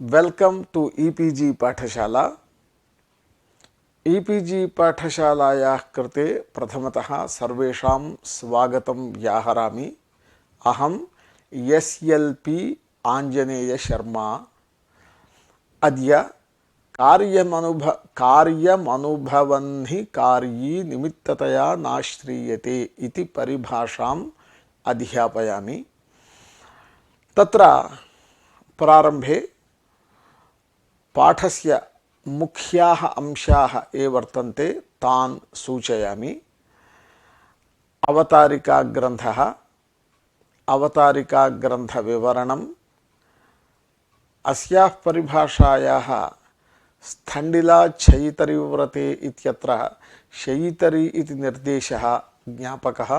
Welcome to e-PG पाठशाला। E-PG पाठशालायाः कृते प्रथमतः सर्वेषां स्वागतं व्याहरामि। अहं एसएलपी आञ्जनेय शर्मा। अद्य कार्यमनुभवन् हि कार्ये निमित्ततया नाश्रीयते इति परिभाषाम् अध्यापयामि। तत्र प्रारंभे पाठस्य मुख्याः अंशाः ये वर्तन्ते तान् सूचयामि। अवतारिकाग्रन्थः, अवतारिकाग्रन्थविवरणम्, अस्याः परिभाषायाः स्थण्डिला शयितरिव्रते इत्यत्र शयितरि इति निर्देशः ज्ञापकः,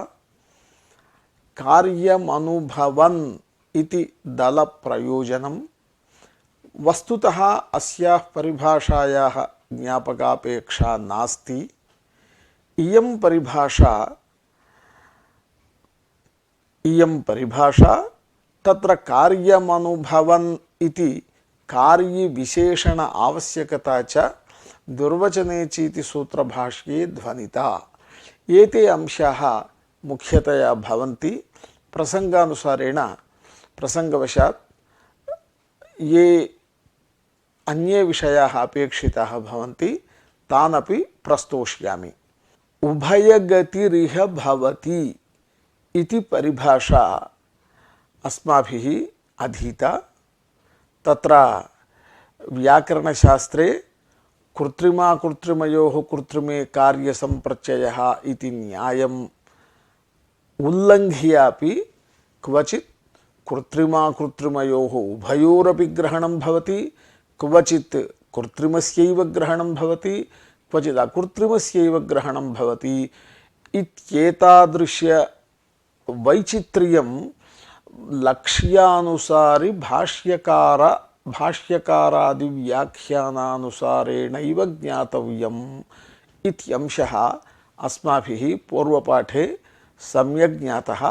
कार्यमनुभवन् इति दलप्रयोजनम्, वस्तुतः अस्याः परिभाषायाः ज्ञापकापेक्षा नास्ति। इयं परिभाषा तत्र कार्यमनुभवन् इति कार्यविशेषण आवश्यकता च दुर्वचने चीति सूत्रभाष्ये ध्वनिता। एते अंशाः मुख्यतया भवन्ति। प्रसंगानुसारेण प्रसंगवशात् ये अन्ये विषयाः अपेक्षिताः भवन्ति तानपि प्रस्तोष्यामि। उभयगतिरिह भवति इति परिभाषा अस्माभिः अधीता। तत्र व्याकरणशास्त्रे कृत्रिमाकृत्रिमयोः कृत्रिमे कार्यसम्प्रत्ययः इति न्यायम् उल्लङ्घ्यापि क्वचित् कृत्रिमाकृत्रिमयोः उभयोरपि ग्रहणं भवति, क्वचित् कृत्रिमस्यैव ग्रहणं भवति, क्वचित् अकृत्रिमस्यैव ग्रहणं भवति। इत्येतादृश वैचित्र्यं लक्ष्यानुसारि भाष्यकारादि व्याख्यानानुसारेणैव ज्ञातव्यम् इत्यंशः अस्माभिः पूर्वपाठे सम्यक् ज्ञातः।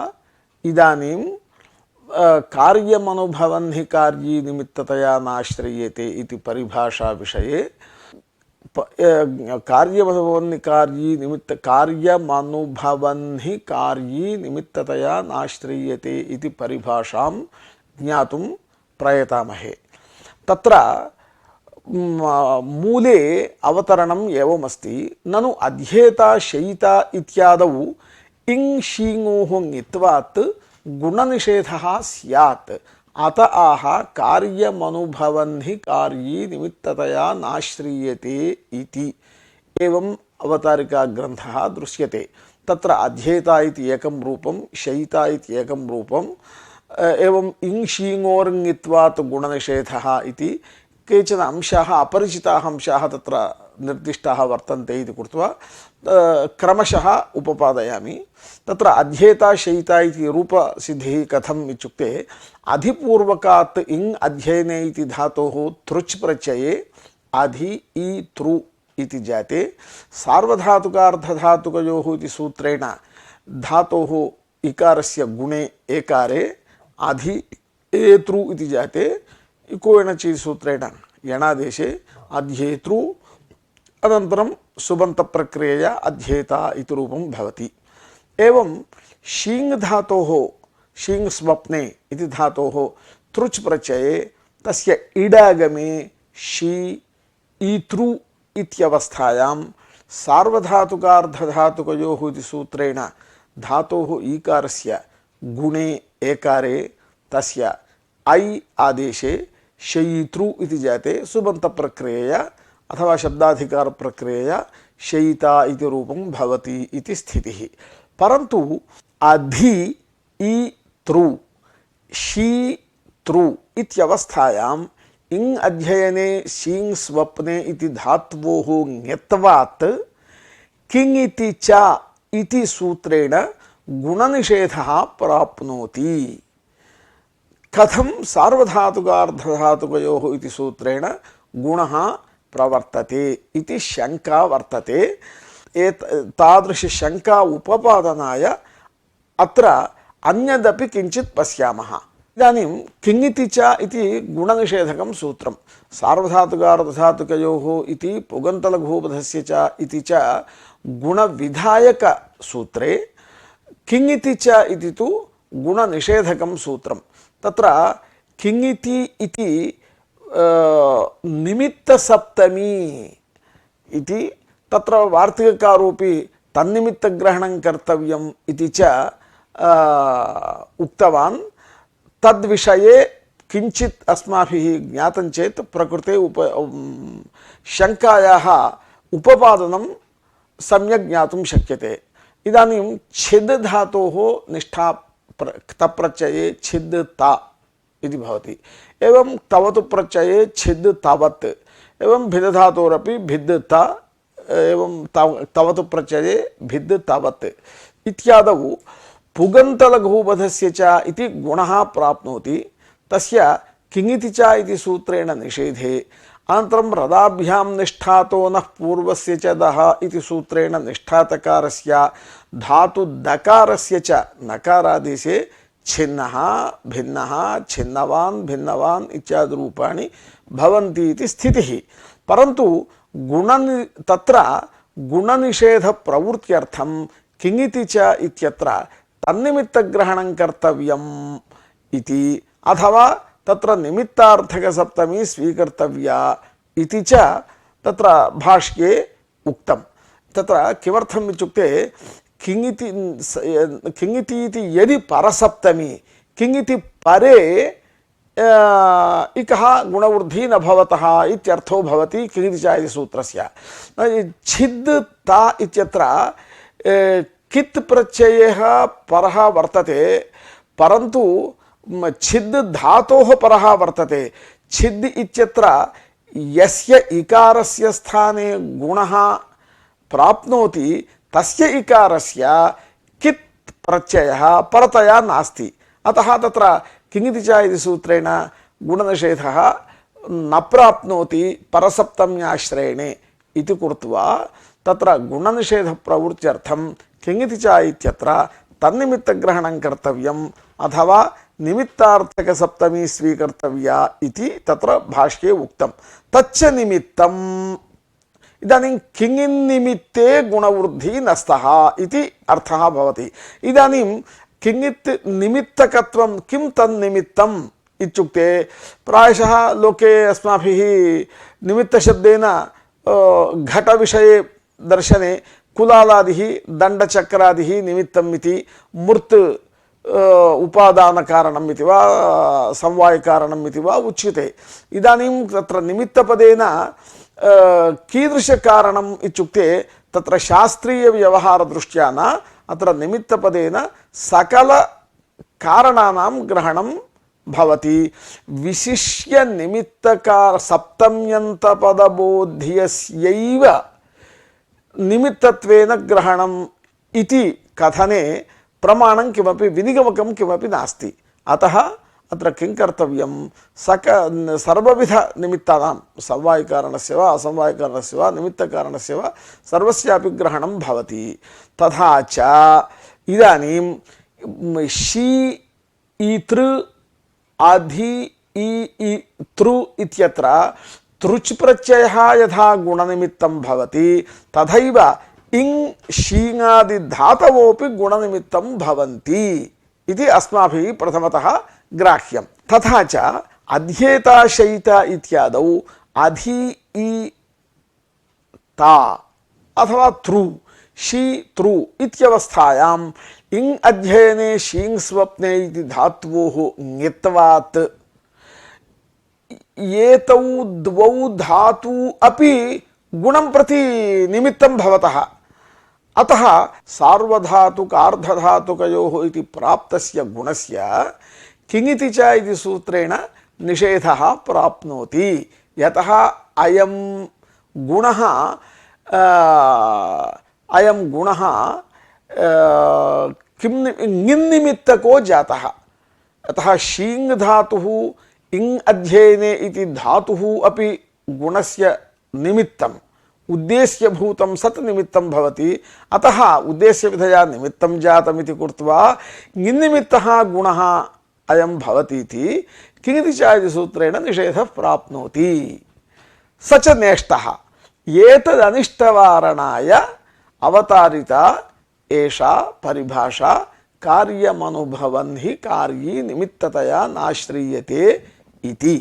इदानीं कार्यमनुभवन् हि कार्ये निमित्ततया नाश्रयेते इति परिभाषा विषये कार्यमनुभवन् हि कार्ये निमित्ततया नाश्रयेते इति परिभाषां ज्ञातुं प्रयतामहे। तत्र मूले अवतरणम् एवमस्ति। ननु अध्येता शयिता इत्यादौ इङ् शीङोः ङित्वात् गुणनिषेधः स्यात्। अत आह कार्यमनुभवन् हि कार्ये निमित्ततया नाश्रीयते इति। एवं अवतारिकाग्रन्थः दृश्यते। तत्र अध्येता इति एकं रूपं, शयिता इति एकं रूपं, एवं इङ् शीङोर्ङित्वात् गुणनिषेधः इति केचन अंशाः, अपरिचिताः अंशाः तत्र निर्दिष्टाः वर्तन्ते इति कृत्वा क्रमशः उपपादयामि। तत्र अध्येता शयिता इति रूपसिद्धिः कथम् इत्युक्ते अधिपूर्वकात् इङ् अध्ययने इति धातोः तृच् प्रत्यये अधि इ तृ इति जाते सार्वधातुकार्धधातुकयोः इति सूत्रेण धातोः इकारस्य गुणे एकारे अधि एतृ इति जाते इकोयणचि सूत्रेण यणादेशे अध्येतृ अनन्तरं सुबन्तप्रक्रियया अध्येता इति रूपं भवति। एवं शीङ् धातोः, शीङ् स्वप्ने इति धातोः तृच् प्रत्यये तस्य इडागमे शी ईतृ इत्यवस्थायां सार्वधातुकार्धधातुकयोः इति सूत्रेण धातोः ईकारस्य गुणे एकारे तस्य ऐ आदेशे शयितृ इति जाते सुबन्तप्रक्रियया अथवा शब्दाधिकार प्रक्रियया शयिता इति रूपं भवति इति स्थितिः। परन्तु अधि इ तृ शी तृ इत्यवस्थायाम् इङ् अध्ययने शीङ् स्वप्ने इति धात्वोः ङत्वात् किङ् इति च इति सूत्रेण गुणनिषेधः प्राप्नोति। कथं सार्वधातुकार्धधातुकयोः इति सूत्रेण गुणः प्रवर्तते इति शंका वर्तते। तादृश शंका उपपादनाय अत्र अन्यदपि किञ्चित् पश्यामः। इदानीं किङिति च इति गुणनिषेधकं सूत्रं सार्वधातुकार्धधातुकयोः इति पुगन्तलघूपधस्य च इति च गुणविधायकसूत्रे किङिति च इति तु गुणनिषेधकं सूत्रं तत्र किङिति इति निमित्तसप्तमी इति तत्र वार्तिककारोऽपि तन्निमित्तग्रहणं कर्तव्यम् इति च उक्तवान् तद्विषये किंचित् अस्माभिः ज्ञातं चेत् प्रकृते शङ्कायाः उपपादनं सम्यक् ज्ञातुं शक्यते। इदानीं छिद् धातोः निष्ठा तप्रत्यये छिद् ता इति भवति। एवं तवतु प्रत्यये छिद् तावत् एवं भिद् धातोरपि भिद् ता एवं तवतु प्रत्यये भिद् तावत् इत्यादौ पुगन्तलघूपधस्य च इति गुणः प्राप्नोति तस्य किङिति च इति सूत्रेण निषेधे अनन्तरं रदाभ्यां निष्ठातो नः पूर्वस्य च दः इति सूत्रेण निष्ठातकारस्य धातु दकारस्य च नकारादेशे छिन्नः भिन्नः छिन्नवान् भिन्नवान् इत्यादि रूपाणि भवन्ति इति स्थितिः। परन्तु तत्र गुणनिषेध प्रवृत्त्यर्थं किङिति च इत्यत्र तन्निमित्तग्रहणं कर्तव्यम् इति अथवा तत्र निमित्तार्थकसप्तमी स्वीकर्तव्या इति च तत्र भाष्ये उक्तं। तत्र किमर्थम् इत्युक्ते किङिति इति यदि परसप्तमी किङिति परे इकः गुणवृद्धि न भवतः इत्यर्थो भवति किङिति च इति सूत्रस्य। छिद् ता इत्यत्र कित् प्रत्ययः परः वर्तते परन्तु छिद् धातोः परः वर्तते। छिद् इत्यत्र यस्य इकारस्य स्थाने गुणः प्राप्नोति तस्य इकारस्य कित् प्रत्ययः परतया नास्ति। अतः तत्र किङिति च इति सूत्रेण गुणनिषेधः न प्राप्नोति परसप्तम्याश्रयणे इति कृत्वा तत्र गुणनिषेधप्रवृत्त्यर्थं किङिति च इत्यत्र तन्निमित्तग्रहणं कर्तव्यम् अथवा निमित्तार्थकसप्तमी स्वीकर्तव्या इति तत्र भाष्ये उक्तं। तच्च निमित्तम् इदानीं किङिन्निमित्ते गुणवृद्धि नस्तः इति अर्थः भवति। इदानीं किङित् निमित्तकत्वं किं तन्निमित्तम् इत्युक्ते प्रायशः लोके अस्माभिः निमित्तशब्देन घटविषये दर्शने कुलालादिः दण्डचक्रादिः निमित्तम् इति मूर्त् उपादानकारणम् इति वा समवायकारणम् इति वा उच्यते। इदानीं तत्र निमित्तपदेन कीदृशकारणम् इत्युक्ते तत्र शास्त्रीयव्यवहारदृष्ट्या न अत्र निमित्तपदेन सकलकारणानां ग्रहणं भवति। विशिष्य निमित्तकार सप्तम्यन्तपदबोध्यस्यैव निमित्तत्वेन ग्रहणम् इति कथने प्रमाणं किमपि विनिगमकं किमपि नास्ति। अतः अत्र किं कर्तव्यं सर्वविध निमित्तानां समवायकारणस्य वा असमवायकारणस्य वा निमित्तकारणस्य वा सर्वस्यापि ग्रहणं भवति। तथा च इदानीं शी ईतृ आधि ई तृ इत्यत्र तृच् प्रत्ययः यथा गुणनिमित्तं भवति तथैव इङ् शीङादि धातवोऽपि गुणनिमित्तं भवन्ति इति अस्माभिः प्रथमतः ग्राह्यं। तथा च अध्येता शयिता इत्यादौ अधि ई ता अथवा तृ शी तृ इत्यवस्थायाम् इङ् अध्ययने शीङ् स्वप्ने इति धात्वोः ङित्वात् एतौ द्वौ धातु अपि गुणं प्रति निमित्तं भवतः। अतः सार्वधातुकार्धधातुकयोः इति प्राप्तस्य गुणस्य किङिति च इति सूत्रेण निषेधः प्राप्नोति। यतः अयं गुणः किं ङिन्निमित्तको जातः। अतः शीङ् धातुः इङ् अध्ययने इति धातुः अपि गुणस्य निमित्तम् उद्देश्यभूतं सत् निमित्तं भवति। अतः उद्देश्यविधया निमित्तं जातमिति कृत्वा ङिन्निमित्तः गुणः अयं भवतीति किङितिचा सूत्रेण निषेधः प्राप्नोति। स च नेष्टः एतदनिष्टवारणाय अवतारिता एषा परिभाषा कार्यमनुभवन् हि कार्ये निमित्ततया नाश्रीयते इति।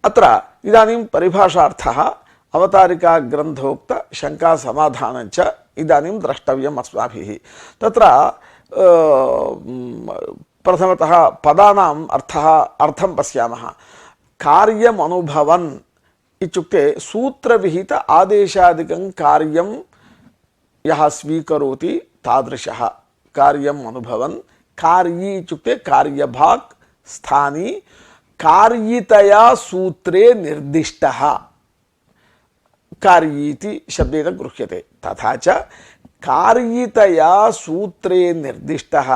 अत्र इदानीं परिभाषार्थः अवतारिका ग्रन्थोक्त शंका समाधानञ्च इदानीं द्रष्टव्यम् अस्माभिः। तत्र प्रथमतः पदानाम् अर्थं पश्यामः। कार्यमनुभवन् इत्युक्ते सूत्रविहित आदेशादिकं कार्यं यः स्वीकरोति तादृशः कार्यम् अनुभवन्। कार्ये इत्युक्ते कार्यभाक् स्थानी कार्यितया सूत्रे निर्दिष्टः कार्यीति शब्देन गृह्यते। तथा च कार्यितया सूत्रे निर्दिष्टः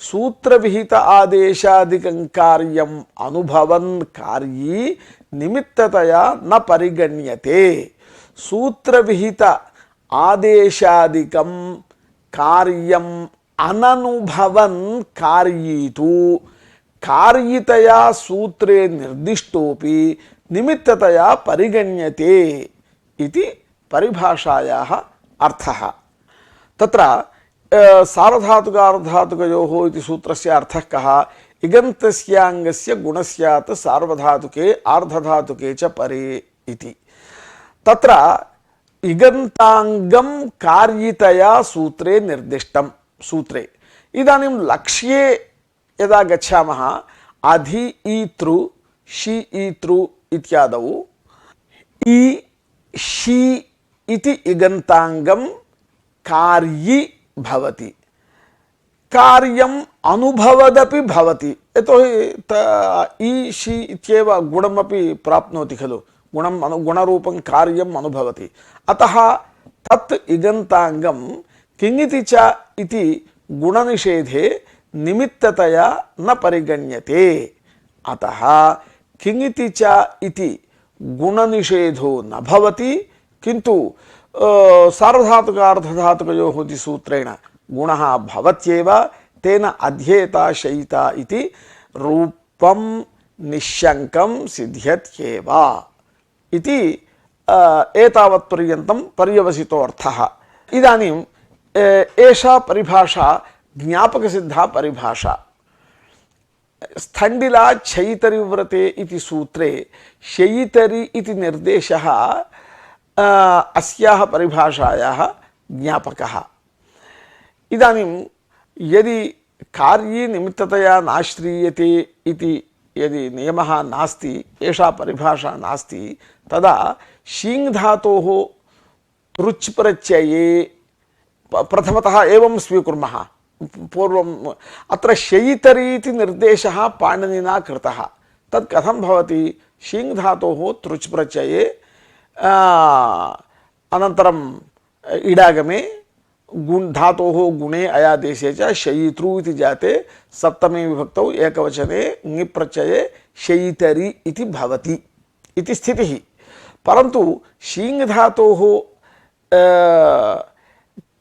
सूत्रविहित आदेशादिकं कार्यम् अनुभवन् कार्ये निमित्ततया न परिगण्यते। सूत्रविहित आदेशादिकं कार्यम् अननुभवन् कार्ये तु कार्यितया सूत्रे निर्दिष्टोपि निमित्ततया परिगण्यते इति परिभाषायाः अर्थः। तत्र सार्वधातुकार्धधातुकयोः इति सूत्रस्य अर्थः कः? इगन्तस्याङ्गस्य गुणस्यात् सार्वधातुके आर्धधातुके च परे इति। तत्र इगन्ताङ्गं कार्यितया सूत्रे निर्दिष्टं सूत्रे। इदानीं लक्ष्ये यदा गच्छामः अधि ईतृ शि ईतृ इत्यादौ इ शि इति इगन्ताङ्गं कार्ये भवति, कार्यम् अनुभवदपि भवति। यतोहि इ शि इत्येव गुणमपि प्राप्नोति खलु, गुणरूपं कार्यम् अनुभवति। अतः तत् इगन्ताङ्गं किङिति च इति गुणनिषेधे निमित्ततया न परिगण्यते। अतः किङिति च इति गुणनिषेधो न भवति, किन्तु सार्वधातुकार्धधातुकयोः इति सूत्रेण गुणः भवत्येव। तेन अध्येता शयिता इति रूपं निश्शङ्कं सिद्ध्यत्येव इति एतावत्पर्यन्तं पर्यवसितो अर्थः। इदानीं एषा परिभाषा ज्ञापकसिद्धा परिभाषा। स्थण्डिला छैतरिव्रते इति सूत्रे शयितरि इति निर्देशः अस्याः परिभाषायाः ज्ञापकः। इदानीं यदि कार्ये निमित्ततया नाश्रीयते इति यदि नियमः नास्ति, एषा परिभाषा नास्ति, तदा शीङ् धातोः तृच् प्रत्यये प्रथमतः एवं स्वीकुर्मः। पूर्वम् अत्र शयितरि इति निर्देशः पाणिनिना कृतः। तत् कथं भवति? शीङ् धातोः तृच् प्रत्यये अनन्तरम् इडागमे धातोः गुणे अयादेशे च शयितृ इति जाते सप्तमी विभक्तौ एकवचने ङि प्रत्यये शयितरि इति भवति इति स्थितिः। परन्तु शीङ् धातोः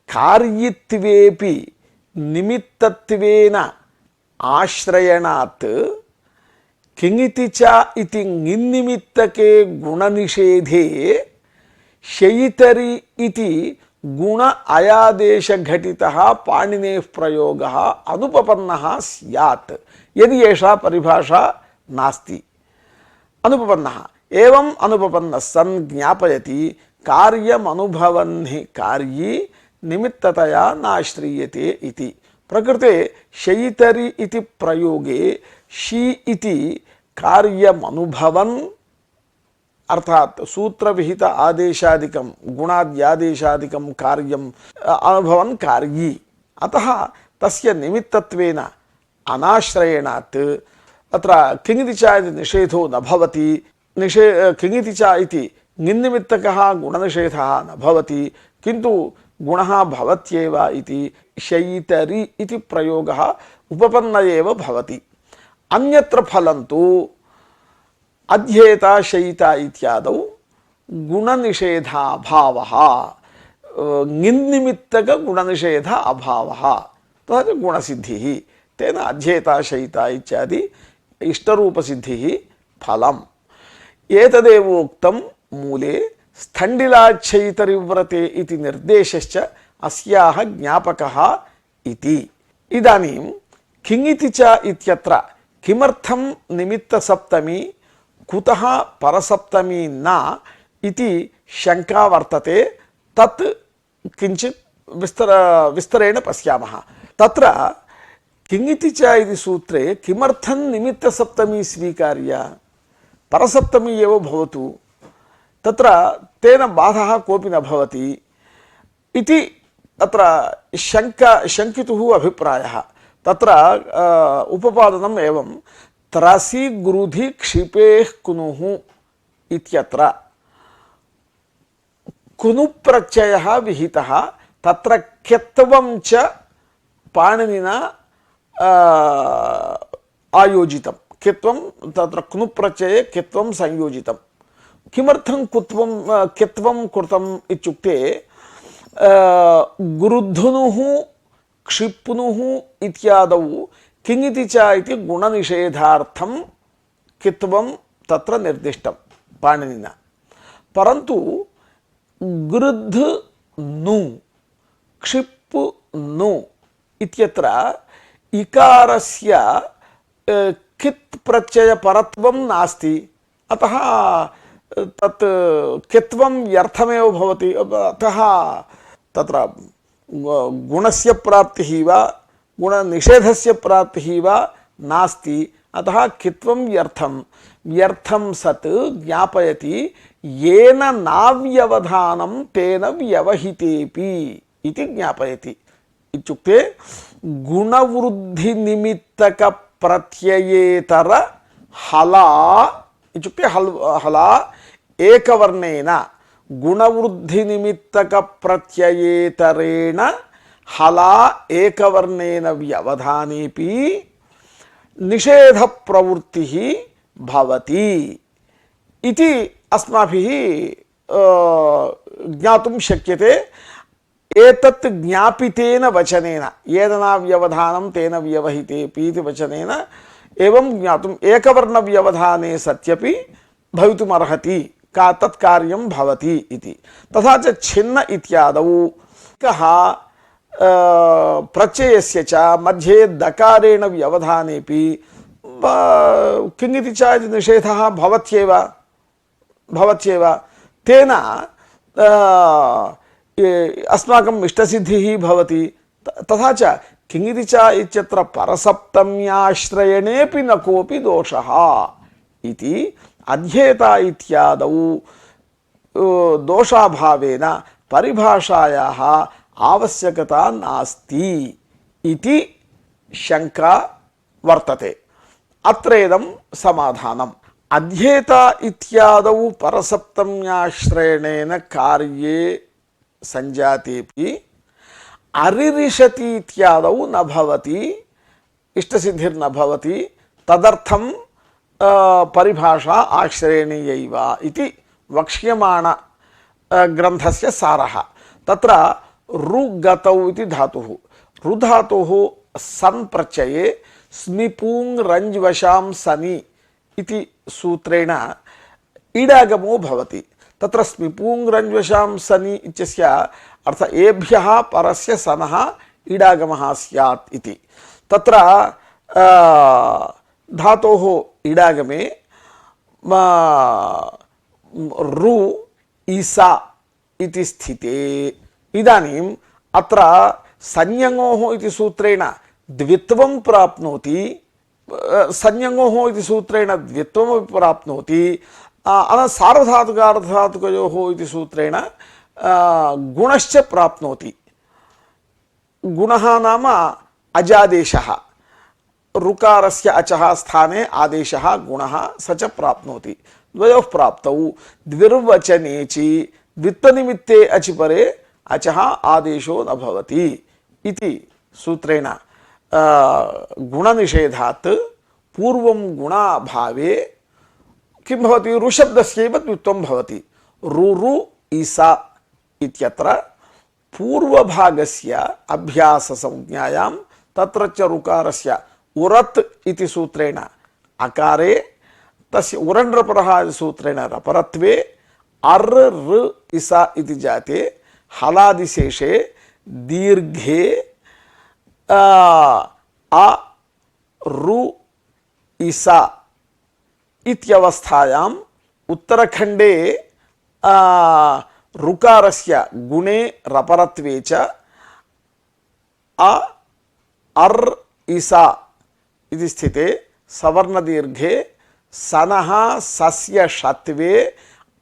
कार्यत्वेपि निमित्तत्वेन आश्रयणात् किङिति च इति ङिन्निमित्तके गुणनिषेधे शयितरि इति गुण अयादेश घटितः पाणिनेः प्रयोगः अनुपपन्नः स्यात् यदि एषा परिभाषा नास्ति। अनुपपन्नः एवं अनुपपन्नः सन् ज्ञापयति कार्यमनुभवन् हि कार्ये निमित्ततया नाश्रीयते इति। प्रकृते शयितरि इति प्रयोगे शी इति कार्यमनुभवन् अर्थात सूत्रविहित आदेशादिकं गुणाद्यादेशादिकं कार्यम् अनुभवन् कार्ये। अतः तस्य निमित्तत्वेन अनाश्रयणात् अत्र किङिति च इति निषेधो न भवति। किङिति च इति ङिन्निमित्तकः गुणनिषेधः न भवति, किन्तु गुणः भवत्येव इति शयितरि इति प्रयोगः उपपन्न एव भवति। अन्यत्र फलन्तु अध्येता शयिता इत्यादौ गुणनिषेधाभावः, ङिन्निमित्तक गुणनिषेध अभावः, तथा गुणसिद्धिः। तेन अध्येता शयिता इत्यादि इष्टरूपसिद्धिः फलम्। एतदेव उक्तं मूले स्थण्डिलाच्छयितरिव्रते इति निर्देशश्च अस्याः ज्ञापकः इति। इदानीं किङिति च इत्यत्र किमर्थं निमित्तसप्तमी कुतः परसप्तमी न इति शंका वर्तते। तत् किञ्चित् विस्तरेण पश्यामः। तत्र किङिति च इति सूत्रे किमर्थं निमित्तसप्तमी स्वीकार्या, परसप्तमी एव भवतु, तत्र तेन बाधः कोऽपि न भवति इति अत्र शङ्कितुः अभिप्रायः। तत्र उपपादनम् एवं त्रासी गुरुधि क्षिपेः कुनुः इत्यत्र कुनु प्रत्ययः विहितः, तत्र क्यत्वं च पाणिनिना आयोजितं। क्यत्वं तत्र कुनु प्रत्यये क्यत्वं संयोजितं। किमर्थं क्यत्वं कृतम् इत्युक्ते गुरुधुनुः क्षिप्नुः इत्यादौ किङिति च इति गुणनिषेधार्थं क्यत्वं तत्र निर्दिष्टं पाणिनिना। परन्तु गृध् नु क्षिप् नु इत्यत्र इकारस्य कित् प्रत्यय परत्वं नास्ति, अतः तत् क्यत्वं व्यर्थमेव भवति। अतः तत्र गुणस्य प्राप्तिः वा गुणनिषेधस्य प्राप्तिः वा नास्ति, अतः क्यत्वं व्यर्थं सत् ज्ञापयति येन नाव्यवधानं तेन व्यवहितेपि इति ज्ञापयति। इत्युक्ते गुणवृद्धिनिमित्तक प्रत्ययेतर हला इत्युक्ते हला एकवर्णेन गुणवृद्धिनिमित्तक प्रत्ययेतरेण हला एकवर्णेन व्यवधानेपि निषेध प्रवृत्तिः भवति इति अस्माभिः ज्ञातुं शक्यते। एतत् ज्ञापितेन वचनेन येदना व्यवधानं तेन व्यवहितेपि इति वचनेन एवं ज्ञातुम् एकवर्णव्यवधाने सत्यपि भवितुमर्हति का तत्कार्यं भवति इति। तथा च छिन्न इत्यादौ कः प्रत्ययस्य च मध्ये दकारेण व्यवधानेपि किङिति च इति निषेधः भवत्येव। तेन अस्माकम् इष्टसिद्धिः भवति। तथा च किङिति च इत्यत्र परसप्तम्याश्रयणेपि न कोऽपि दोषः इति अध्येता इत्यादौ दोषाभावेन परिभाषायाः आवश्यकता नास्ति इति शंका वर्तते। अत्रेदं समाधानम्। अध्येता इत्यादौ परसप्तम्याश्रयणेन कार्ये संजातेपि अरिरिषति इत्यादौ न भवति, इष्टसिद्धिर्न भवति। तदर्थं परिभाषा आश्रयणीयैव इति वक्ष्यमाण ग्रन्थस्य सारः। तत्र रुगतौ इति धातुः, रुधातुः सन् प्रत्यये स्मिपूङ् रञ्ज्वशां सनि इति सूत्रेण ईडागमो भवति। तत्र स्मिपूङ् रञ्ज्वशां सनि इत्यस्य अर्थ एभ्यः परस्य सनः ईडागमः स्यात् इति। तत्र धातोः ईडागमे रु ईसा इति स्थिते। इदानीम् अत्र संज्ञोः इति सूत्रेण द्वित्वं प्राप्नोति, संज्ञोः इति सूत्रेण द्वित्वमपि प्राप्नोति। सार्वधातुकार्धधातुकयोः इति सूत्रेण गुणश्च प्राप्नोति। गुणः नाम अजादेशः, ऋकारस्य अचः स्थाने आदेशः गुणः स च प्राप्नोति। द्वयोः प्राप्तौ द्विर्वचनेचि द्वित्वनिमित्ते अचि परे अचः आदेशो न भवति इति सूत्रेण गुणनिषेधात् पूर्वं गुणाभावे किं भवति, ऋशब्दस्यैव द्वित्वं भवति। रुरु ईसा इत्यत्र पूर्वभागस्य अभ्याससंज्ञायां तत्र च ऋकारस्य उरत् इति सूत्रेण अकारे तस्य उरण्रपरः इति सूत्रेण रपरत्वे अर् ऋ इसा इति जाते हलादिशेषे दीर्घे अ रु इसा इत्यवस्थायाम् उत्तरखण्डे ऋकारस्य गुणे रपरत्वे च अ अर् इसा इति स्थिते सवर्णदीर्घे सनः सस्य षत्वे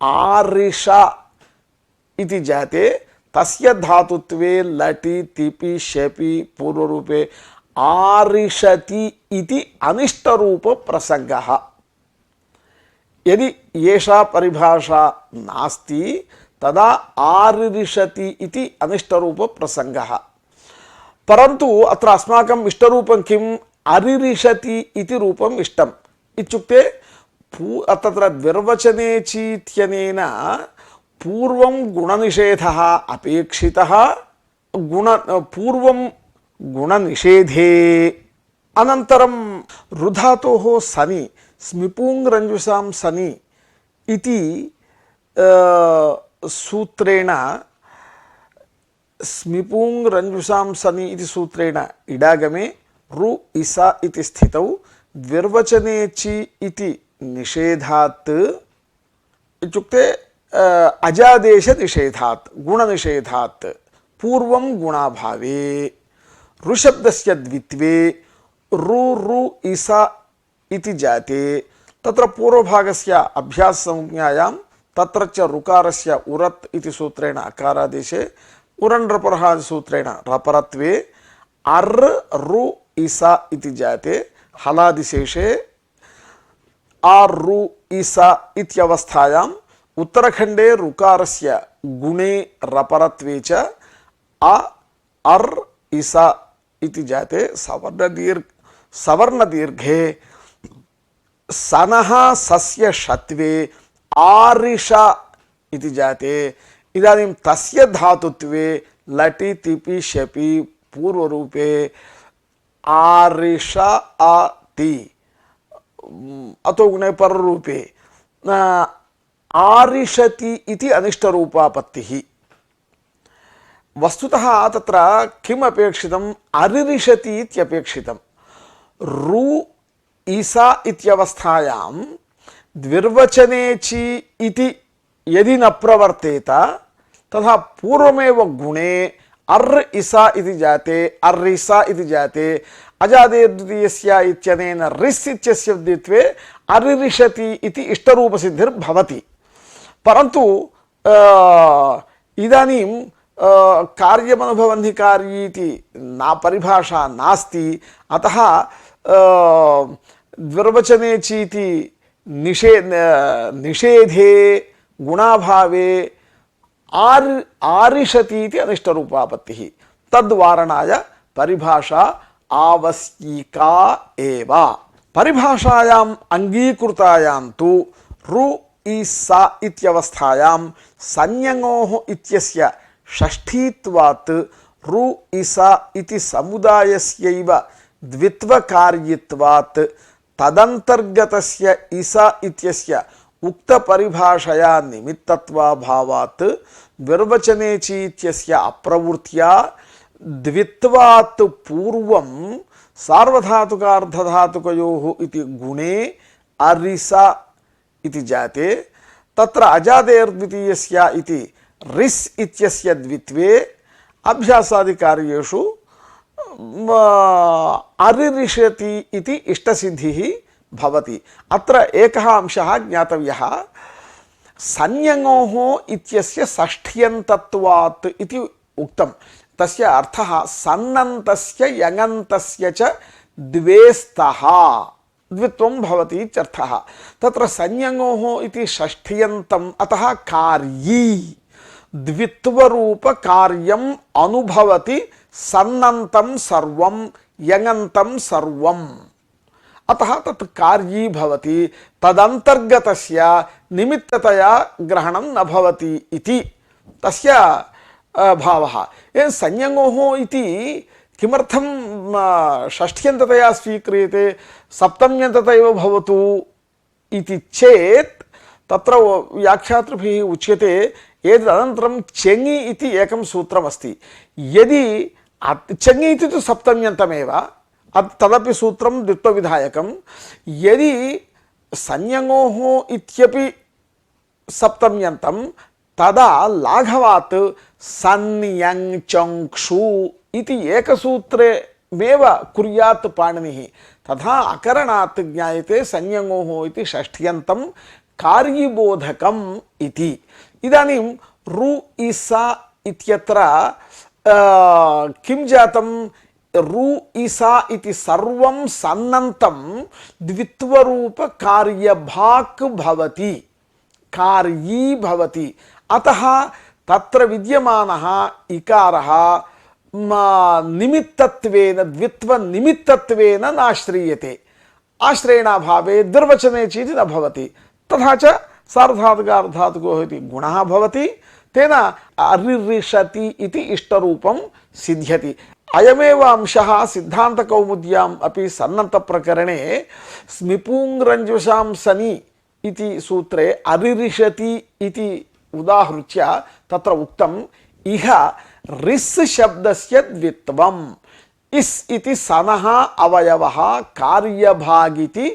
आरिष इति जाते तस्य धातुत्वे लटि तिपि शेपि पूर्वरूपे आरिषति इति अनिष्टरूप प्रसंगः। यदि एषा परिभाषा नास्ति तदा आरिषति इति अनिष्टरूप प्रसंगः। परन्तु अत्र अस्माकम् इष्टरूपं किम्? अरिरिषति इति रूपम् इष्टम्। इत्युक्ते तत्र द्विर्वचने चीत्यनेन पूर्वं गुणनिषेधः अपेक्षितः, पूर्वं गुणनिषेधे अनन्तरं रुधातोः सनि स्मिपूङ् रञ्जुसां सनि इति सूत्रेण स्मिपूङ् रञ्जुसां सनि इति सूत्रेण इडागमे रु इसा इति स्थितौ द्विर्वचने ची इति निषेधात् इत्युक्ते अजादेश निषेधात् गुणनिषेधात् पूर्वं गुणाभावे ऋशब्दस्य द्वित्वे रु रु इसा इति जाते तत्र पूर्वभागस्य अभ्याससंज्ञायां तत्र च ऋकारस्य उरत् इति सूत्रेण अकारादेशे उरण्रपरः सूत्रेण रपरत्वे अर् रु इसा इति जाते हलादिशेषे आरु इसा इत्यवस्थायाम् उत्तरखण्डे ऋकारस्य गुणे रपरत्वे च अ अर् इसा इति जाते सवर्णदीर्घे सनः सस्य षत्वे आरिष इति जाते इदानीं तस्य धातुत्वे लटि तिपि शपि पूर्वरूपे आरिष अति अतो गुणे पररूपे आरिषति इति अनिष्टरूपापत्तिः। वस्तुतः तत्र किम् अपेक्षितम्? अरिरिषति इत्यपेक्षितम्। रु ईसा इत्यवस्थायां द्विर्वचने ची इति यदि न प्रवर्तेत तथा पूर्वमेव गुणे अर् इसा इति जाते अर्रिसा इति जाते अजादेर्द्वितीयस्य इत्यनेन रिस् इत्यस्य द्वित्वे अरिरिषति इति इष्टरूपसिद्धिर्भवति। परन्तु इदानीं कार्यमनुभवन्धिकारी इति ना परिभाषा नास्ति, अतः द्विर्वचने चीति निषेधे गुणाभावे आरिषति इति अनिष्टरूपापत्तिः। तद्वारणाय परिभाषा आवश्यिका एव। परिभाषायाम् अङ्गीकृतायां तु रु ईसा इत्यवस्थायां संज्ञोः इत्यस्य षष्ठीत्वात् रु ईसा इति समुदायस्यैव द्वित्वकार्यत्वात् तदन्तर्गतस्य ईसा इत्यस्य उक्त परिभाषया निमित्तत्वाभावात् द्विर्वचने ची इत्यस्य अप्रवृत्त्या द्वित्वात् पूर्वं सार्वधातुकार्धधातुकयोः इति गुणे अरिसा इति जाते तत्र अजादेर्द्वितीयस्य इति रिस् इत्यस्य द्वित्वे अभ्यासादिकार्येषु अरिरिषति इति इष्टसिद्धिः भवति। अत्र एकः अंशः ज्ञातव्यः, संज्ञोः इत्यस्य षष्ठ्यन्तत्वात् इति उक्तं। तस्य अर्थः सन्नन्तस्य यङन्तस्य च द्वे स्तः द्वित्वं भवति इत्यर्थः। तत्र संज्ञोः इति षष्ठ्यन्तम्, अतः कार्ये द्वित्वरूप कार्यम् अनुभवति सन्नन्तं सर्वं यङन्तं सर्वम्, अतः तत् कार्ये भवति। तदन्तर्गतस्य निमित्ततया ग्रहणं न भवति इति तस्य भावः। संज्ञोः इति किमर्थं षष्ठ्यन्ततया स्वीक्रियते सप्तम्यन्तत एव भवतु इति चेत् तत्र व्याख्यातृभिः उच्यते एतदनन्तरं चङि इति एकं सूत्रमस्ति। यदि चङि इति तु सप्तम्यन्तमेव, तदपि सूत्रं द्वित्वविधायकं। यदि संयङोः इत्यपि सप्तम्यन्तं तदा लाघवात् संयङ चङ्क्षु इति एकसूत्रेमेव कुर्यात् पाणिनिः। तथा अकरणात् ज्ञायते संयङोः इति षष्ठ्यन्तं कार्यबोधकम् इति। इदानीं रु इसा इत्यत्र किं जातं? रु इसा इति सर्वं सन्नन्तं द्वित्वरूप कार्यभाक् भवति, कार्यी भवति। अतः तत्र विद्यमानः इकारः निमित्तत्वेन द्वित्वनिमित्तत्वेन नाश्रीयते। आश्रयणाभावे द्विर्वचने चेत् न भवति। तथा च सार्वधातुकार्धधातुकोः इति गुणः भवति, तेन अरिरिषति इति इष्टरूपं सिद्ध्यति। अयमेव अंशः सिद्धान्तकौमुद्याम् अपि सन्नन्तप्रकरणे स्मिपूङ्रञ्जुषां सनि इति सूत्रे अरिरिषति इति उदाहृत्य तत्र उक्तम् इह रिस् शब्दस्य द्वित्वम्। इस् इति सनः अवयवः कार्यभागिति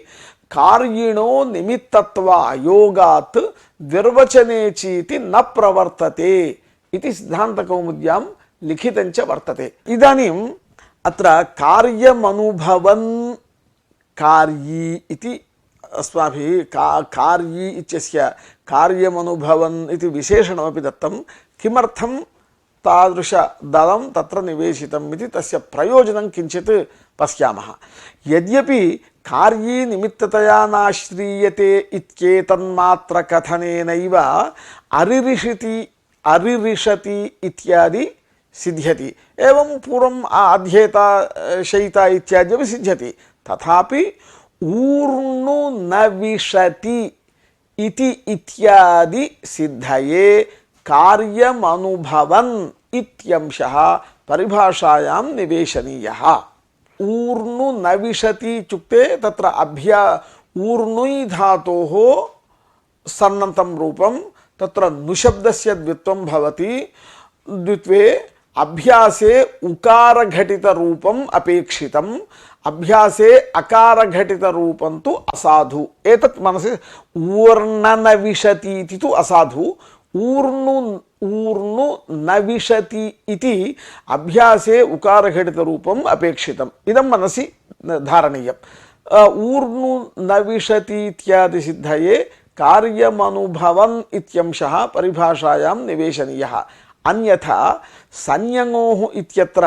कार्यिणो निमित्तत्व अयोगात् द्विर्वचने चीति न प्रवर्तते इति सिद्धान्तकौमुद्यां लिखितञ्च वर्तते। इदानीम् अत्र कार्यमनुभवन् कार्यी इति अस्माभिः कार्यी इत्यस्य कार्यमनुभवन् इति विशेषणमपि दत्तं। किमर्थं तादृशदलं तत्र निवेशितम् इति तस्य प्रयोजनं किञ्चित् पश्यामः। यद्यपि कार्ये निमित्ततया नाश्रीयते इत्येतन्मात्रकथनेनैव अरिरिषति इत्यादि सिद्ध्यति। एवं पूर्वम् अध्येता शयिता इत्याद्यपि सिद्ध्यति। तथापि ऊर्नु न विशति इति इत्यादि सिद्धये कार्यमनुभवन् इत्यंशः परिभाषायां निवेशनीयः। ऊर्नु न विशति इत्युक्ते तत्र ऊर्णुय् धातोः सन्नन्तं रूपं, तत्र नुशब्दस्य द्वित्वं भवति। द्वित्वे अभ्यासे उकारघटितरूपम् अपेक्षितम्, अभ्यासे अकारघटितरूपं तु असाधु। एतत् मनसि ऊर्णन विशति इति तु असाधु। ऊर्णु न विशति इति अभ्यासे उकारघटितरूपम् अपेक्षितम्, इदं मनसि धारणीयम्। ऊर्णु न विशति इत्यादि सिद्धये कार्यमनुभवन् इत्यंशः परिभाषायां निवेशनीयः। अन्यथा संयङोः इत्यत्र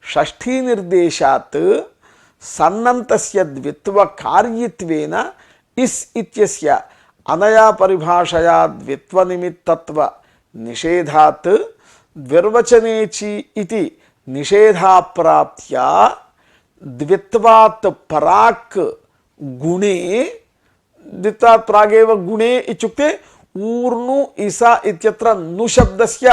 षष्ठी निर्देशात् सन्नन्तस्य द्वित्वकार्यत्वेन इस् इत्यस्य अनया परिभाषया द्वित्वनिमित्तत्व निषेधात् द्विर्वचनेचि इति निषेधाप्राप्त्या द्वित्वात् पराक् गुणे, द्वित्वात् प्रागेव गुणे इत्युक्ते ऊर्णु इसा इत्यत्र नुशब्दस्य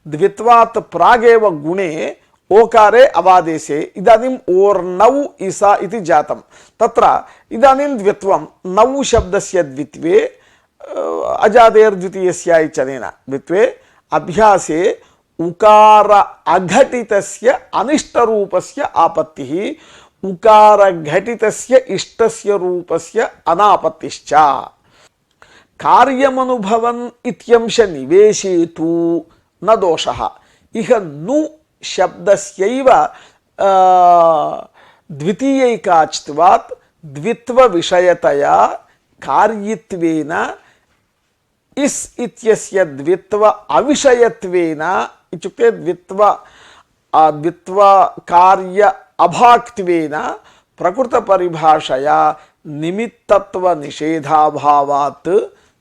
द्वित्वात् प्रागेव गुणे ओकारे अवादेशे इदानीम् ओर्नौ इसा इति जातं। तत्र इदानीं द्वित्वं नौ शब्दस्य द्वित्वे अजादेर्द्वितीयस्य इत्यनेन द्वित्वे अभ्यासे उकार अघटितस्य अनिष्टरूपस्य आपत्तिः, उकारघटितस्य इष्टस्य रूपस्य अनापत्तिश्च। कार्यमनुभवन् इत्यंश निवेशे तु न दोषः। इह नु शब्दस्यैव द्वितीयैकाच्त्वात् द्वित्वविषयतया कार्यत्वेन इस् इत्यस्य द्वित्व अविषयत्वेन इत्युक्ते द्वित्वकार्य अभाक्त्वेन प्रकृतपरिभाषया निमित्तत्वनिषेधाभावात्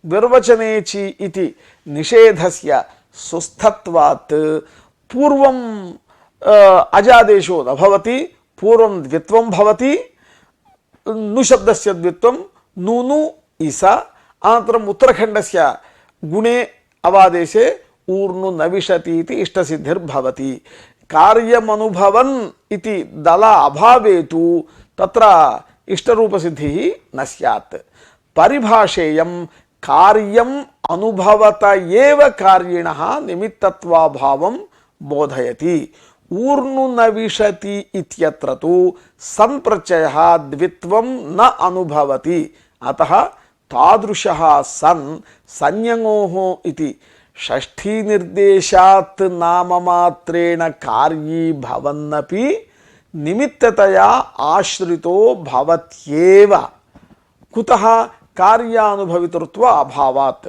द्विर्वचनेचि इति निषेधस्य सुस्थत्वात् पूर्वं अजादेशो न भवति, पूर्वं द्वित्वं भवति। नुशब्दस्य द्वित्वं नूनु इसा, अनन्तरम् उत्तरखण्डस्य गुणे अवादेशे ऊर्णु न विशति इति इष्टसिद्धिर्भवति। कार्यमनुभवन् इति दल अभावे तु तत्र इष्टरूपसिद्धिः न स्यात्। परिभाषेयं कार्यम् अनुभवत एव कार्यिणः निमित्तत्वाभावं बोधयति। ऊर्नु न विशति इत्यत्र तु सन्प्रत्ययः द्वित्वं न अनुभवति। अतः तादृशः सन् संज्ञोः इति षष्ठी निर्देशात् नाममात्रेण कार्ये भवन्नपि निमित्ततया आश्रितो भवत्येव। कुतः? कार्यानुभवितृत्व अभावात्।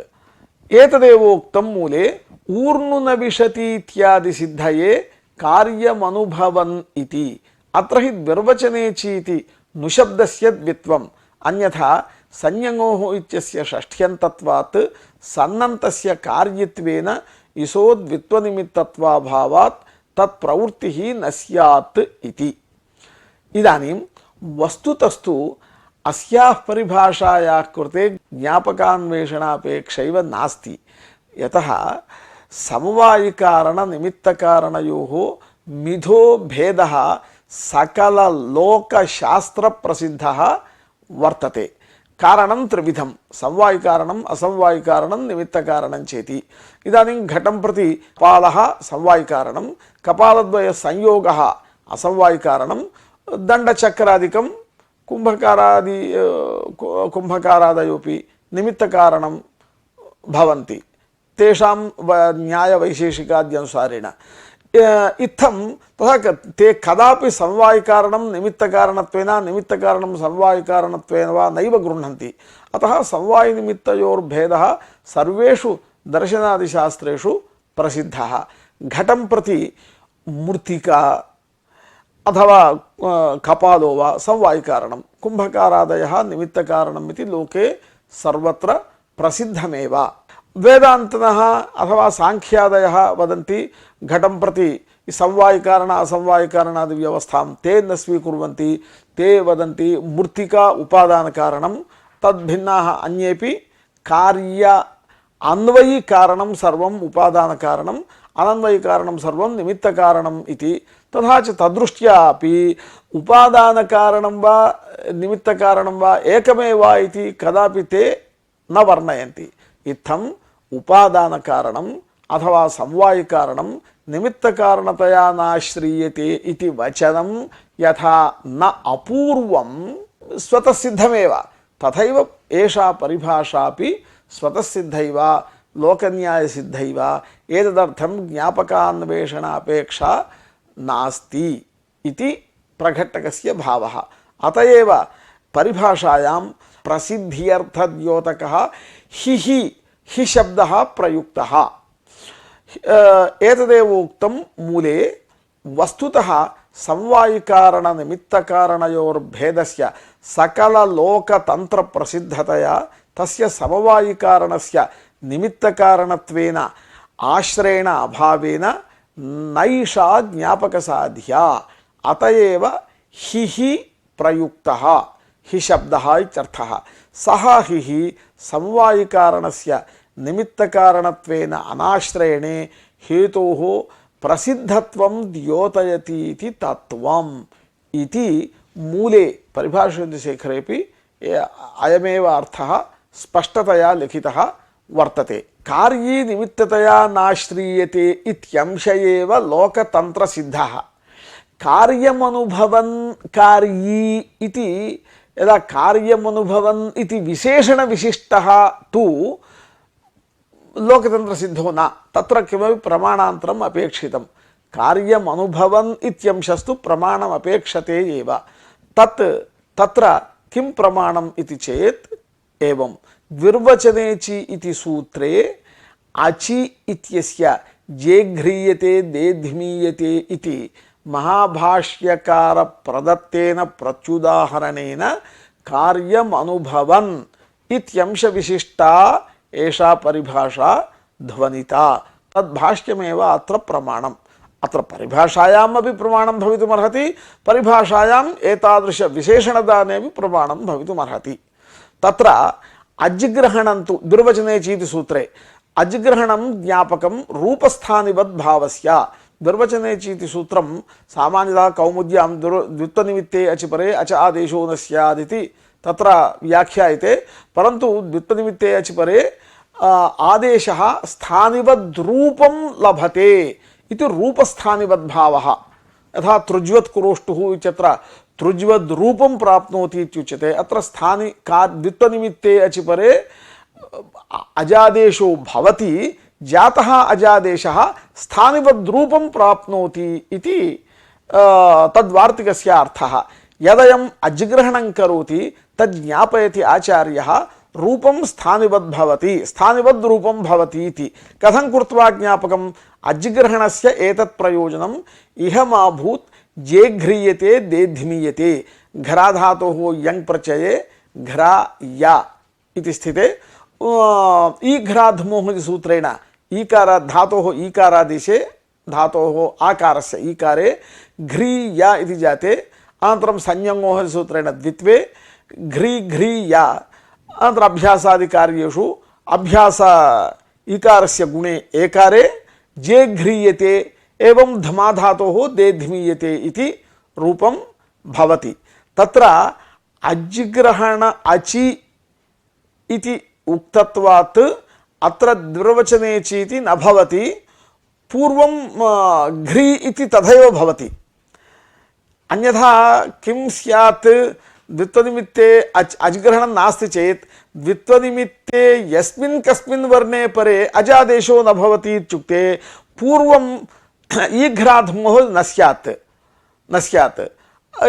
एतदेवोक्तं मूले ऊर्नु न विशति इत्यादि सिद्धये कार्यमनुभवन् इति। अत्र हि द्विर्वचने चीति नुशब्दस्य द्वित्वम्, अन्यथा संज्ञोः इत्यस्य षष्ठ्यन्तत्वात् सन्नन्तस्य कार्यत्वेन इसो द्वित्वनिमित्तत्वाभावात् तत्प्रवृत्तिः न स्यात् इति। इदानीं वस्तुतस्तु अस्याः परिभाषायाः कृते ज्ञापकान्वेषणापेक्षैव नास्ति। यतः समवायिकारणनिमित्तकारणयोः मिथो भेदः सकललोकशास्त्रप्रसिद्धः वर्तते। कारणं त्रिविधं, समवायिकारणम् असमवायिकारणं निमित्तकारणं चेति। इदानीं घटं प्रति कपालः समवायिकारणं, कपालद्वय संयोगः असमवायिकारणं, दण्डचक्रादिकं कुम्भकारादयोपि निमित्तकारणं भवन्ति तेषां न्यायवैशेषिकाद्यनुसारेण। इत्थं तथा ते कदापि समवायिकारणं निमित्तकारणत्वेन निमित्तकारणं समवायिकारणत्वेन वा नैव गृह्णन्ति। अतः समवायिनिमित्तयोर्भेदः सर्वेषु दर्शनादिशास्त्रेषु प्रसिद्धः। घटं प्रति मृत्तिका अथवा कपालो वा समवायिकारणं, कुम्भकारादयः निमित्तकारणम् इति लोके सर्वत्र प्रसिद्धमेव। वेदान्तनः अथवा सांख्यादयः वदन्ति घटं प्रति समवायिकारण असमवायिकारणादि व्यवस्थां ते न स्वीकुर्वन्ति। ते वदन्ति मृत्तिका उपादानकारणं, तद्भिन्नाः अन्येपि कार्य अन्वयिकारणं सर्वम् उपादानकारणम्, अनन्वयिकारणं सर्वं निमित्तकारणम् इति। तथा च तदृष्ट्या अपि उपादानकारणं वा निमित्तकारणं वा एकमेव इति कदापि ते न वर्णयन्ति। इत्थम् उपादानकारणम् अथवा समवायिकारणं निमित्तकारणतया नाश्रीयते इति वचनं यथा न अपूर्वं स्वतः सिद्धमेव, तथैव एषा परिभाषापि स्वतः सिद्धैव लोकन्यायसिद्धैव। एतदर्थं ज्ञापकान्वेषणापेक्षा नास्ति इति प्रघट्टकस्य भावः। अतएव परिभाषायां प्रसिद्ध्यर्थद्योतकः हि शब्दः प्रयुक्तः। एतदेव उक्तं मूले। वस्तुतः समवायिकारणनिमित्तकारणयोर्भेदस्य सकललोकतन्त्रप्रसिद्धतया तस्य समवायिकारणस्य निमित्तकारणत्वेन आश्रयेण अभावेन नैषा ज्ञापकसाध्या। अतएव हि प्रयुक्तः, हि शब्दः इत्यर्थः। सः हि समवायिकारणस्य निमित्तकारणत्वेन अनाश्रयणे हेतोः प्रसिद्धत्वं द्योतयति इति तत्त्वम् इति मूले परिभाषेन्दुशेखरेपि अयमेव अर्थः स्पष्टतया लिखितः वर्तते। कार्ये निमित्ततया नाश्रीयते इत्यंश एव लोकतन्त्रसिद्धः। कार्यमनुभवन् कार्ये इति यदा कार्यमनुभवन् इति विशेषणविशिष्टः तु लोकतन्त्रसिद्धो न, तत्र किमपि प्रमाणान्तरम् अपेक्षितं। कार्यमनुभवन् इत्यंशस्तु प्रमाणम् अपेक्षते एव। तत्र किं प्रमाणम् इति चेत् एवं द्विर्वचनेचि इति सूत्रे अचि इत्यस्य जेघ्रीयते देध्मीयते इति महाभाष्यकार प्रदत्तेन प्रत्युदाहरणेन कार्यम् अनुभवन् इत्यंश विशिष्टा एषा परिभाषा ध्वनिता। तद्भाष्यमेव अत्र प्रमाणम्। अत्र परिभाषायामपि प्रमाणं भवितुमर्हति, परिभाषायाम् एतादृश विशेषणदानेपि प्रमाणं भवितुमर्हति। तत्र अजिग्रहणं तु दुर्वचने चीति सूत्रे अजिग्रहणं ज्ञापकं रूपस्थानिवद्भावस्य द्विर्वचने चीति सूत्रं सामान्यतः कौमुद्यां द्वित्वनिमित्ते अचि परे अच आदेशो न स्यादिति तत्र व्याख्यायते, परन्तु द्वित्वनिमित्ते अचि परे आदेशः स्थानिवद्रूपं लभते इति रूपस्थानिवद्भावः। यथा तृज्वत् कुरोष्टुः इत्यत्र तृज्वद्रूपं प्राप्नोति इत्युच्यते। अत्र स्थानि का द्वित्वनिमित्ते अचि परे अजादेशो भवति, जातः अजादेशः स्थानिवद्रूपं प्राप्नोति इति तद्वार्तिकस्य अर्थः। यदयम् अजिग्रहणं करोति तद् ज्ञापयति आचार्यः रूपं स्थानिवद् भवति, स्थानिवद् रूपं भवति इति। कथं कृत्वा ज्ञापकम्? अजिग्रहणस्य एतत् प्रयोजनम् इह मा भूत् जेघ्रीयते देध्मीयते। घरा धातोः यङ् प्रत्यये घ्रा या इति स्थिते ईघ्राधमोः इति सूत्रेण ईकार धातोः ईकारादेशे धातोः आकारस्य ईकारे घ्री या इति जाते, अनन्तरं संयङ्गोः सूत्रेण द्वित्वे घ्री घ्री या, अनन्तरं अभ्यासादिकार्येषु अभ्यास इकारस्य गुणे एकारे जे घ्रीयते एवं धमाधातोः देध्मीयते इति रूपं भवति। तत्र अजिग्रहण अचि इति उक्तत्वात् अत्र द्विर्वचने चीति न भवति, पूर्वं घ्री इति तथैव भवति। अन्यथा किं स्यात्? द्वित्वनिमित्ते अजिग्रहणं नास्ति चेत् द्वित्वनिमित्ते यस्मिन् कस्मिन् वर्णे परे अजादेशो न भवति इत्युक्ते पूर्वं ईघ्राधमोः न स्यात्।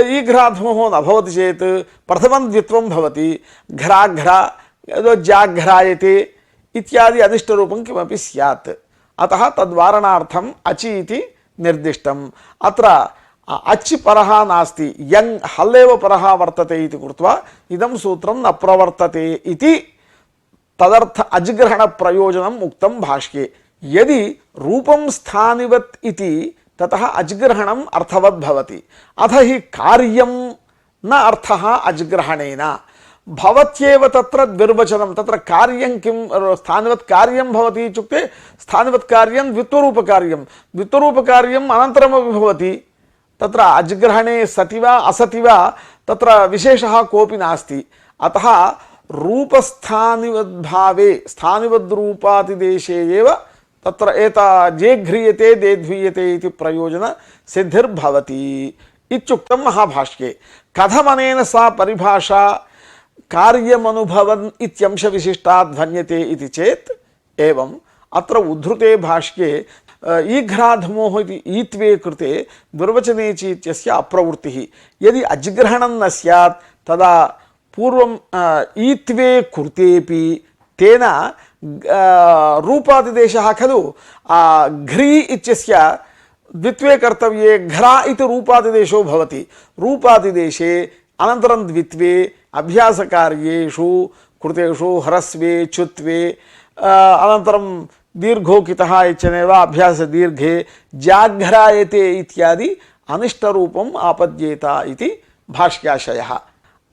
ईघ्राधमोः न भवति चेत् प्रथमं द्वित्वं भवति। घ्रा घ्रा जाघ्रायते इत्यादि अदिष्टरूपं किमपि स्यात्। अतः तद्वारणार्थम् अचि इति निर्दिष्टम्। अत्र अचि परः नास्ति, यङ् हल्लेव परः वर्तते इति कृत्वा इदं सूत्रं न प्रवर्तते इति तदर्थ अजिग्रहण प्रयोजनम् उक्तं भाष्ये। यदि रूपं स्थानिवत् इति ततः अजिग्रहणम् अर्थवत् भवति। अथ हि कार्यं न अर्थः अजिग्रहणेन भवत्येव। तत्र द्विर्वचनं, तत्र कार्यं किं? स्थानिवत् कार्यं भवति इत्युक्ते स्थानिवत् कार्यं द्वित्वरूपकार्यं, द्वित्वरूपकार्यम् अनन्तरमपि भवति। तत्र अजिग्रहणे सति वा असति वा तत्र विशेषः कोऽपि नास्ति। अतः रूपस्थानिवद्भावे स्थानिवद्रूपादिदेशे एव तत्र एता जे घ्रियते देध्वीयते इति प्रयोजन सिद्धिर्भवति इत्युक्तं महाभाष्ये। कथमनेन सा परिभाषा कार्यमनुभवन् इत्यंश विशिष्टा ध्वन्यते इति चेत् एवं अत्र उद्धृते भाष्ये ईघ्राधमोः इति ईत्वे कृते दुर्वचने चीत्यस्य अप्रवृत्तिः। यदि अजिग्रहणं न स्यात् तदा पूर्वं ईत्वे कृतेपि तेन रूपादिदेशः खलु। घ्री इत्यस्य द्वित्वे कर्तव्ये घ्रा इति रूपादिदेशो भवति। रूपादिदेशे अनन्तरं द्वित्वे अभ्यासकार्येषु कृतेषु ह्रस्वे चुत्वे अनन्तरं दीर्घोकितः इत्यनेव अभ्यास दीर्घे जाघ्रायते इत्यादि अनिष्टरूपम् आपद्येत इति भाष्याशयः।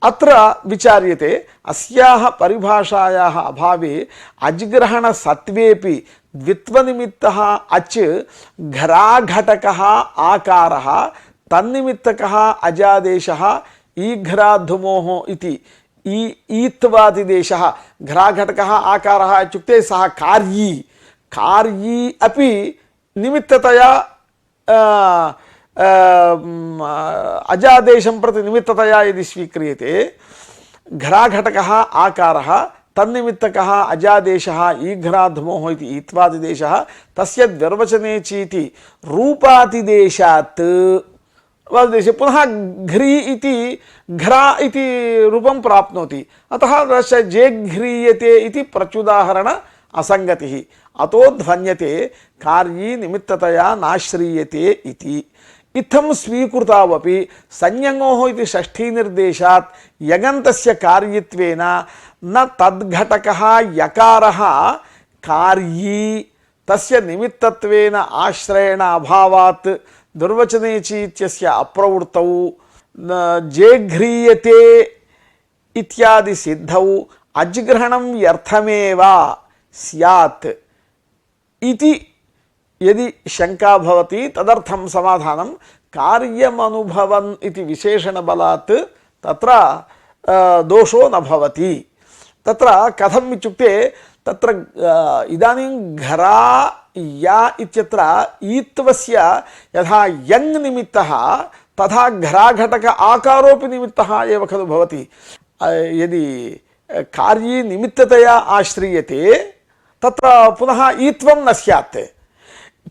अत्र विचार्यते अस्याः परिभाषायाः अभावे अजिग्रहण सत्वेपि द्वित्वनिमित्तः अच् घराघटकः आकारः तन्निमित्तकः अजादेशः ईघ्राधुमोः इति ईत्वादिदेशः। घराघटकः आकारः इत्युक्ते सः कार्यी अपि निमित्ततया अजादेशं प्रति निमित्ततया यदि स्वीक्रियते घराघटकः आकारः तन्निमित्तकः अजादेशः ईघ्राधमोः इति ईत्वादिदेशः तस्य द्विर्वचने चीति रूपातिदेशात् वादिदेशे पुनः घ्री इति घ्रा इति रूपं प्राप्नोति। अतः तस्य जेघ्रीयते इति प्रत्युदाहरण असंगतिः। अतो ध्वन्यते कार्ये निमित्ततया नाश्रीयते इति। इत्थं स्वीकृतावपि संयङ्गोः इति षष्ठीनिर्देशात् यगन्तस्य कार्यत्वेन न तद्घटकः यकारः कार्यी तस्य निमित्तत्वेन आश्रयेण अभावात् दुर्वचने चीत्यस्य अप्रवृत्तौ जेघ्रीयते इत्यादि सिद्धौ अजिग्रहणं व्यर्थमेव स्यात् इति यदि शंका भवति तदर्थं समाधानं कार्यमनुभवन् इति विशेषणबलात् तत्र दोषो न भवति। तत्र कथम् इत्युक्ते तत्र इदानीं घरा या इत्यत्र ईत्वस्य यथा यङ् निमित्तः तथा घराघटक आकारोपि निमित्तः एव खलु भवति। यदि कार्ये निमित्ततया आश्रियते तत्र पुनः ईत्वं न स्यात्,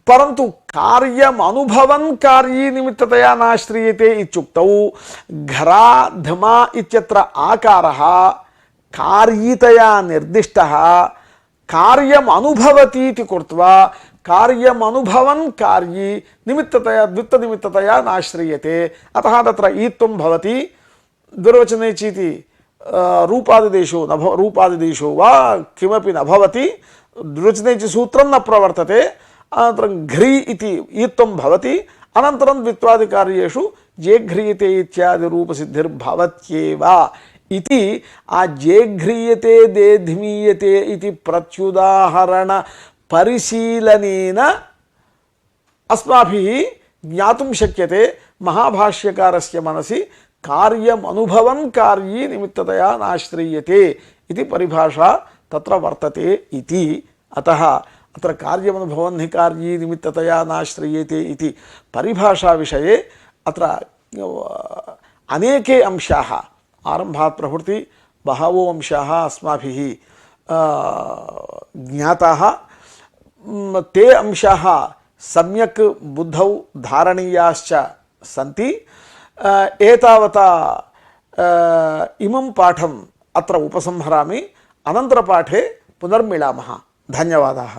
परन्तु कार्यम् अनुभवन् कार्ये निमित्ततया नाश्रियते इत्युक्तौ घरा धमा इत्यत्र आकारः कार्यतया निर्दिष्टः कार्यम् अनुभवति इति कृत्वा कार्यम् अनुभवन् कार्ये निमित्ततया द्वित्वनिमित्ततया नाश्रियते। अतः तत्र ईत्वं भवति। दुर्वचने चीति रूपादिदेशो न रूपादिदेशो वा किमपि न भवति। दुर्वचने च सूत्रं न प्रवर्तते। अनन्तरं घ्री इति ईत्वं भवति। अनन्तरं द्वित्वादिकार्येषु जेघ्रियते इत्यादि रूपसिद्धिर्भवत्येव इति आ जेघ्रियते देध्मीयते इति प्रत्युदाहरण परिशीलनेन अस्माभिः ज्ञातुं शक्यते महाभाष्यकारस्य मनसि कार्यम् अनुभवन् कार्ये निमित्ततया नाश्रियते इति परिभाषा तत्र वर्तते इति। अतः अत्र कार्यमनुभवन् हि कार्ये निमित्ततया नाश्रियते इति परिभाषा विषये अत्र अनेके अंशाः आरम्भात् प्रभृति बहवो अंशाः अस्माभिः ज्ञाताः। ते अंशाः सम्यक् बुद्धौ धारणीयाश्च सन्ति। एतावता इमं पाठम् अत्र उपसंहरामि। अनन्तरपाठे पुनर्मिलामः। धन्यवादाः।